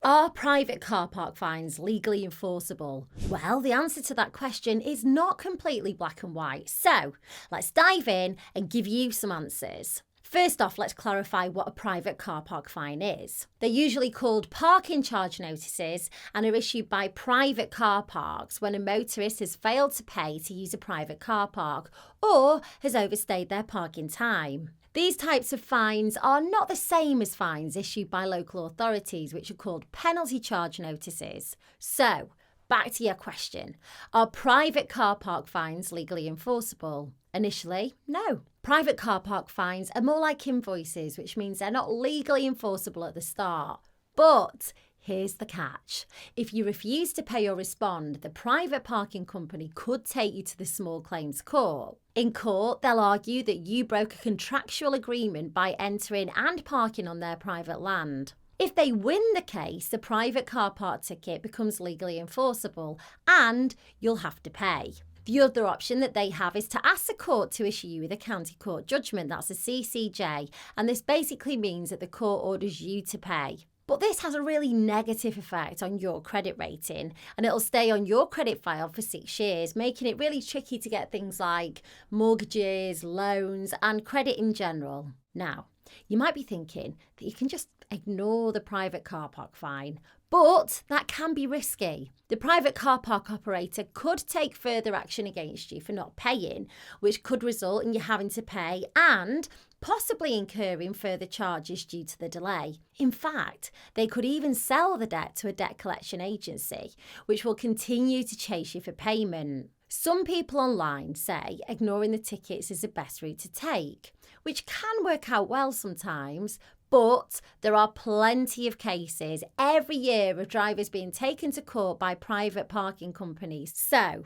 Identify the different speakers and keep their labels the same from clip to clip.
Speaker 1: Are private car park fines legally enforceable? Well, the answer to that question is not completely black and white. So let's dive in and give you some answers. First off, let's clarify what a private car park fine is. They're usually called parking charge notices and are issued by private car parks when a motorist has failed to pay to use a private car park or has overstayed their parking time. These types of fines are not the same as fines issued by local authorities, which are called penalty charge notices. So, back to your question. Are private car park fines legally enforceable? Initially, no. Private car park fines are more like invoices, which means they're not legally enforceable at the start. But here's the catch. If you refuse to pay or respond, the private parking company could take you to the small claims court. In court, they'll argue that you broke a contractual agreement by entering and parking on their private land. If they win the case, the private car park ticket becomes legally enforceable and you'll have to pay. The other option that they have is to ask the court to issue you with a county court judgment, that's a CCJ, and this basically means that the court orders you to pay. But this has a really negative effect on your credit rating and it'll stay on your credit file for 6 years, making it really tricky to get things like mortgages, loans and credit in general. Now, you might be thinking that you can just ignore the private car park fine, but that can be risky. The private car park operator could take further action against you for not paying, which could result in you having to pay and possibly incurring further charges due to the delay. In fact, they could even sell the debt to a debt collection agency, which will continue to chase you for payment. Some people online say ignoring the tickets is the best route to take, which can work out well sometimes, but there are plenty of cases every year of drivers being taken to court by private parking companies. So,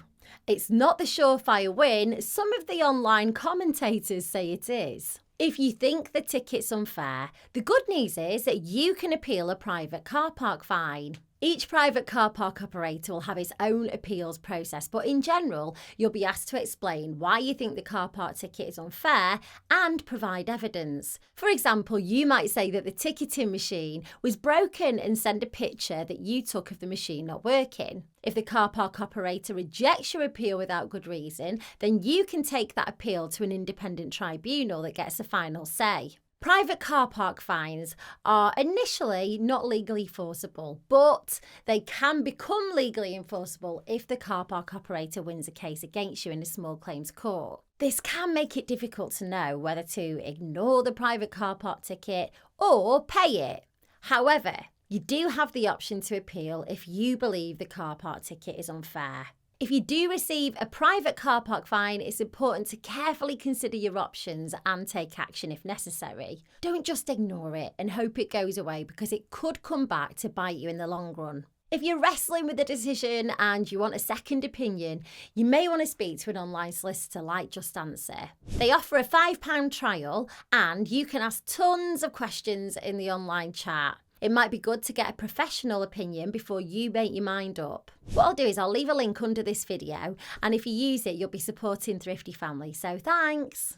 Speaker 1: it's not the surefire win some of the online commentators say it is. If you think the ticket's unfair, the good news is that you can appeal a private car park fine. Each private car park operator will have its own appeals process, but in general, you'll be asked to explain why you think the car park ticket is unfair and provide evidence. For example, you might say that the ticketing machine was broken and send a picture that you took of the machine not working. If the car park operator rejects your appeal without good reason, then you can take that appeal to an independent tribunal that gets a final say. Private car park fines are initially not legally enforceable, but they can become legally enforceable if the car park operator wins a case against you in a small claims court. This can make it difficult to know whether to ignore the private car park ticket or pay it. However, you do have the option to appeal if you believe the car park ticket is unfair. If you do receive a private car park fine, it's important to carefully consider your options and take action if necessary. Don't just ignore it and hope it goes away because it could come back to bite you in the long run. If you're wrestling with the decision and you want a second opinion, you may want to speak to an online solicitor like Just Answer. They offer a £5 trial and you can ask tons of questions in the online chat. It might be good to get a professional opinion before you make your mind up. What I'll do is I'll leave a link under this video, and if you use it, you'll be supporting Thrifty Family, so thanks!